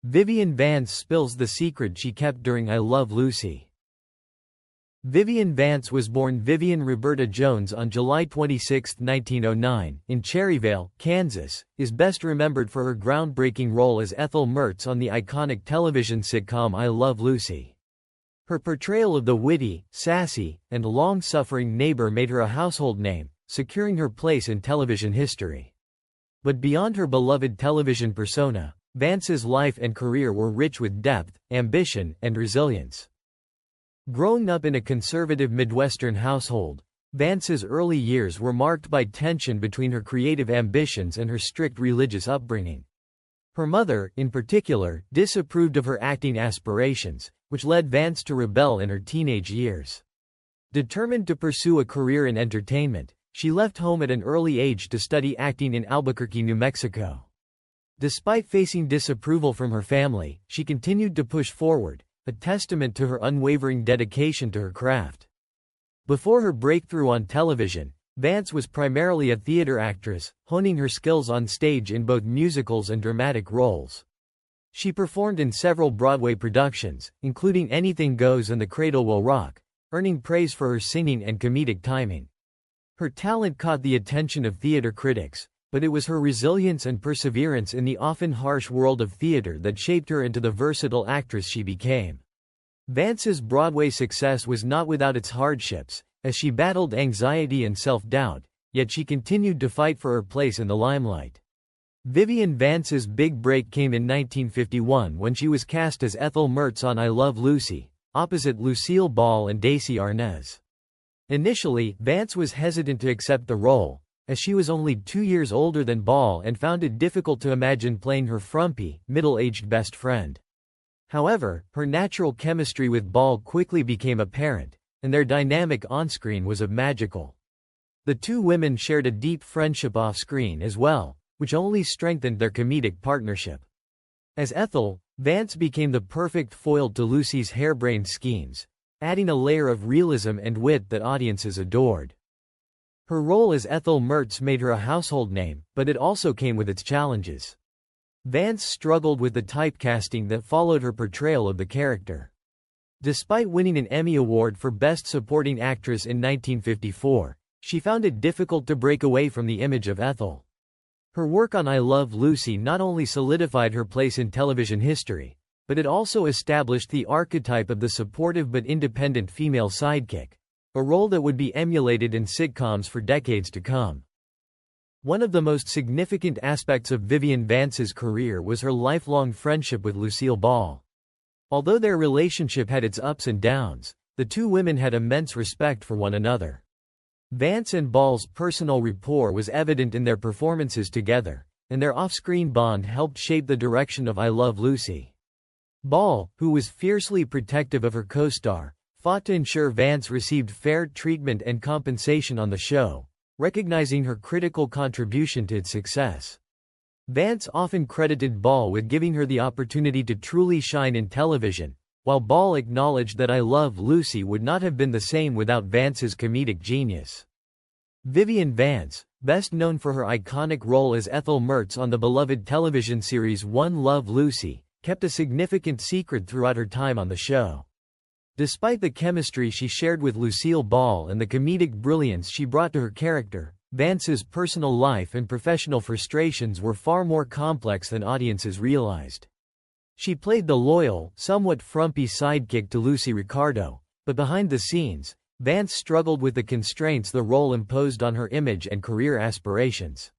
Vivian Vance spills the secret she kept during I Love Lucy. Vivian Vance was born Vivian Roberta Jones on July 26, 1909, in Cherryvale, Kansas, is best remembered for her groundbreaking role as Ethel Mertz on the iconic television sitcom I Love Lucy. Her portrayal of the witty, sassy, and long-suffering neighbor made her a household name, securing her place in television history. But beyond her beloved television persona, Vance's life and career were rich with depth, ambition, and resilience. Growing up in a conservative Midwestern household, Vance's early years were marked by tension between her creative ambitions and her strict religious upbringing. Her mother, in particular, disapproved of her acting aspirations, which led Vance to rebel in her teenage years. Determined to pursue a career in entertainment, she left home at an early age to study acting in Albuquerque, New Mexico. Despite facing disapproval from her family, she continued to push forward, a testament to her unwavering dedication to her craft. Before her breakthrough on television, Vance was primarily a theater actress, honing her skills on stage in both musicals and dramatic roles. She performed in several Broadway productions, including Anything Goes and The Cradle Will Rock, earning praise for her singing and comedic timing. Her talent caught the attention of theater critics, but it was her resilience and perseverance in the often harsh world of theater that shaped her into the versatile actress she became. Vance's Broadway success was not without its hardships, as she battled anxiety and self-doubt, yet she continued to fight for her place in the limelight. Vivian Vance's big break came in 1951 when she was cast as Ethel Mertz on I Love Lucy, opposite Lucille Ball and Dacey Arnaz. Initially, Vance was hesitant to accept the role, as she was only 2 years older than Ball and found it difficult to imagine playing her frumpy, middle-aged best friend. However, her natural chemistry with Ball quickly became apparent, and their dynamic on-screen was magical. The two women shared a deep friendship off-screen as well, which only strengthened their comedic partnership. As Ethel, Vance became the perfect foil to Lucy's harebrained schemes, adding a layer of realism and wit that audiences adored. Her role as Ethel Mertz made her a household name, but it also came with its challenges. Vance struggled with the typecasting that followed her portrayal of the character. Despite winning an Emmy Award for Best Supporting Actress in 1954, she found it difficult to break away from the image of Ethel. Her work on I Love Lucy not only solidified her place in television history, but it also established the archetype of the supportive but independent female sidekick, a role that would be emulated in sitcoms for decades to come. One of the most significant aspects of Vivian Vance's career was her lifelong friendship with Lucille Ball. Although their relationship had its ups and downs, the two women had immense respect for one another. Vance and Ball's personal rapport was evident in their performances together, and their off-screen bond helped shape the direction of I Love Lucy. Ball, who was fiercely protective of her co-star, fought to ensure Vance received fair treatment and compensation on the show, recognizing her critical contribution to its success. Vance often credited Ball with giving her the opportunity to truly shine in television, while Ball acknowledged that I Love Lucy would not have been the same without Vance's comedic genius. Vivian Vance, best known for her iconic role as Ethel Mertz on the beloved television series One Love Lucy, kept a significant secret throughout her time on the show. Despite the chemistry she shared with Lucille Ball and the comedic brilliance she brought to her character, Vance's personal life and professional frustrations were far more complex than audiences realized. She played the loyal, somewhat frumpy sidekick to Lucy Ricardo, but behind the scenes, Vance struggled with the constraints the role imposed on her image and career aspirations.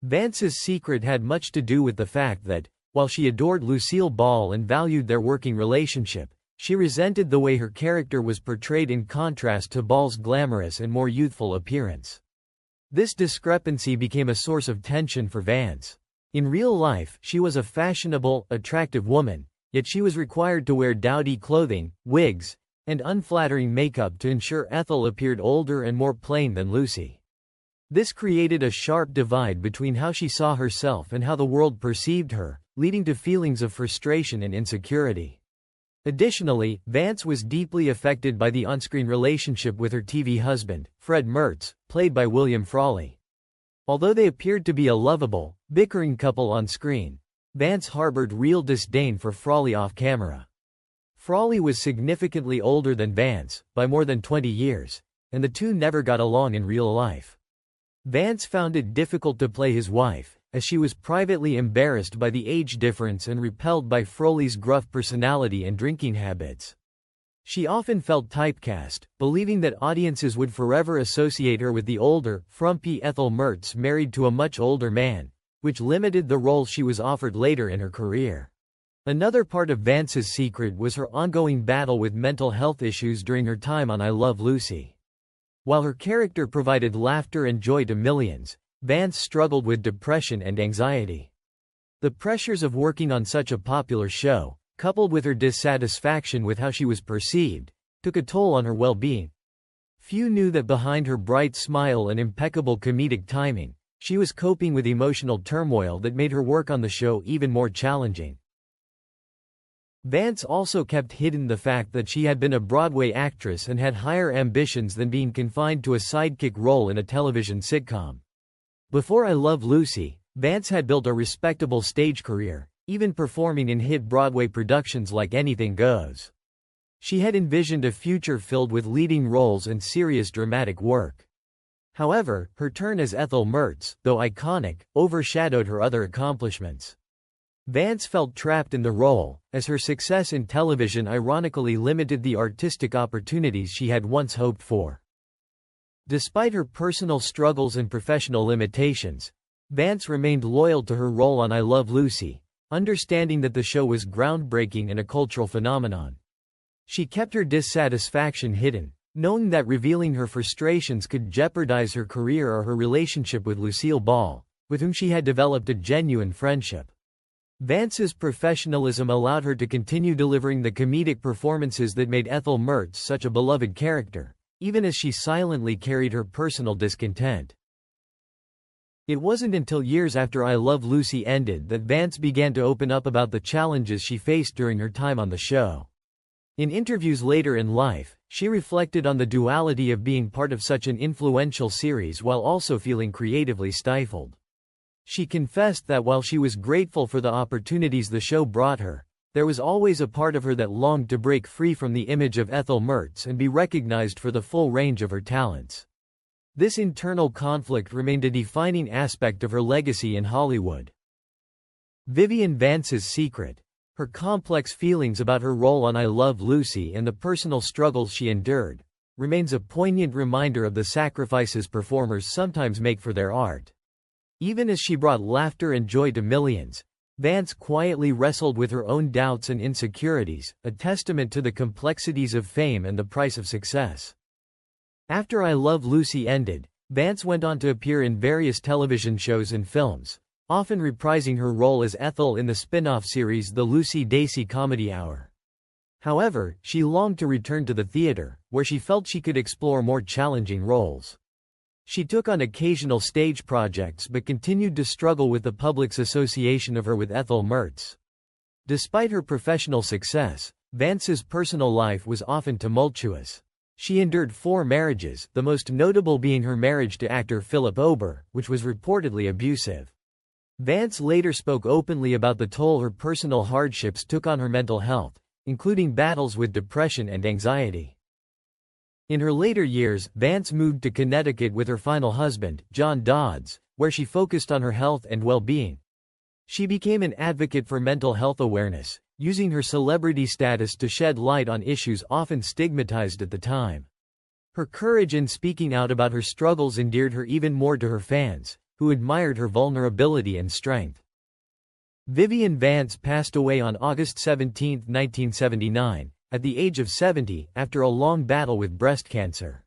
Vance's secret had much to do with the fact that, while she adored Lucille Ball and valued their working relationship, she resented the way her character was portrayed in contrast to Ball's glamorous and more youthful appearance. This discrepancy became a source of tension for Vance. In real life, she was a fashionable, attractive woman, yet she was required to wear dowdy clothing, wigs, and unflattering makeup to ensure Ethel appeared older and more plain than Lucy. This created a sharp divide between how she saw herself and how the world perceived her, leading to feelings of frustration and insecurity. Additionally, Vance was deeply affected by the on-screen relationship with her TV husband, Fred Mertz, played by William Frawley. Although they appeared to be a lovable, bickering couple on screen, Vance harbored real disdain for Frawley off-camera. Frawley was significantly older than Vance, by more than 20 years, and the two never got along in real life. Vance found it difficult to play his wife, as she was privately embarrassed by the age difference and repelled by Frawley's gruff personality and drinking habits. She often felt typecast, believing that audiences would forever associate her with the older, frumpy Ethel Mertz married to a much older man, which limited the role she was offered later in her career. Another part of Vance's secret was her ongoing battle with mental health issues during her time on I Love Lucy. While her character provided laughter and joy to millions, Vance struggled with depression and anxiety. The pressures of working on such a popular show, coupled with her dissatisfaction with how she was perceived, took a toll on her well-being. Few knew that behind her bright smile and impeccable comedic timing, she was coping with emotional turmoil that made her work on the show even more challenging. Vance also kept hidden the fact that she had been a Broadway actress and had higher ambitions than being confined to a sidekick role in a television sitcom. Before I Love Lucy, Vance had built a respectable stage career, even performing in hit Broadway productions like Anything Goes. She had envisioned a future filled with leading roles and serious dramatic work. However, her turn as Ethel Mertz, though iconic, overshadowed her other accomplishments. Vance felt trapped in the role, as her success in television ironically limited the artistic opportunities she had once hoped for. Despite her personal struggles and professional limitations, Vance remained loyal to her role on I Love Lucy, understanding that the show was groundbreaking and a cultural phenomenon. She kept her dissatisfaction hidden, knowing that revealing her frustrations could jeopardize her career or her relationship with Lucille Ball, with whom she had developed a genuine friendship. Vance's professionalism allowed her to continue delivering the comedic performances that made Ethel Mertz such a beloved character, even as she silently carried her personal discontent. It wasn't until years after I Love Lucy ended that Vance began to open up about the challenges she faced during her time on the show. In interviews later in life, she reflected on the duality of being part of such an influential series while also feeling creatively stifled. She confessed that while she was grateful for the opportunities the show brought her, there was always a part of her that longed to break free from the image of Ethel Mertz and be recognized for the full range of her talents. This internal conflict remained a defining aspect of her legacy in Hollywood. Vivian Vance's secret, her complex feelings about her role on I Love Lucy and the personal struggles she endured, remains a poignant reminder of the sacrifices performers sometimes make for their art. Even as she brought laughter and joy to millions, Vance quietly wrestled with her own doubts and insecurities, a testament to the complexities of fame and the price of success. After I Love Lucy ended, Vance went on to appear in various television shows and films, often reprising her role as Ethel in the spin-off series The Lucy Dacey Comedy Hour. However, she longed to return to the theater, where she felt she could explore more challenging roles. She took on occasional stage projects but continued to struggle with the public's association of her with Ethel Mertz. Despite her professional success, Vance's personal life was often tumultuous. She endured 4 marriages, the most notable being her marriage to actor Philip Ober, which was reportedly abusive. Vance later spoke openly about the toll her personal hardships took on her mental health, including battles with depression and anxiety. In her later years, Vance moved to Connecticut with her final husband, John Dodds, where she focused on her health and well-being. She became an advocate for mental health awareness, using her celebrity status to shed light on issues often stigmatized at the time. Her courage in speaking out about her struggles endeared her even more to her fans, who admired her vulnerability and strength. Vivian Vance passed away on August 17, 1979, at the age of 70, after a long battle with breast cancer.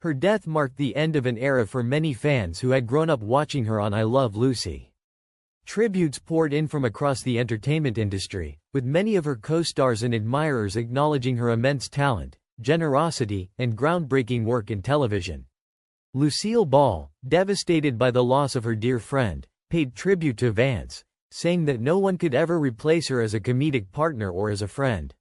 Her death marked the end of an era for many fans who had grown up watching her on I Love Lucy. Tributes poured in from across the entertainment industry, with many of her co-stars and admirers acknowledging her immense talent, generosity, and groundbreaking work in television. Lucille Ball, devastated by the loss of her dear friend, paid tribute to Vance, saying that no one could ever replace her as a comedic partner or as a friend.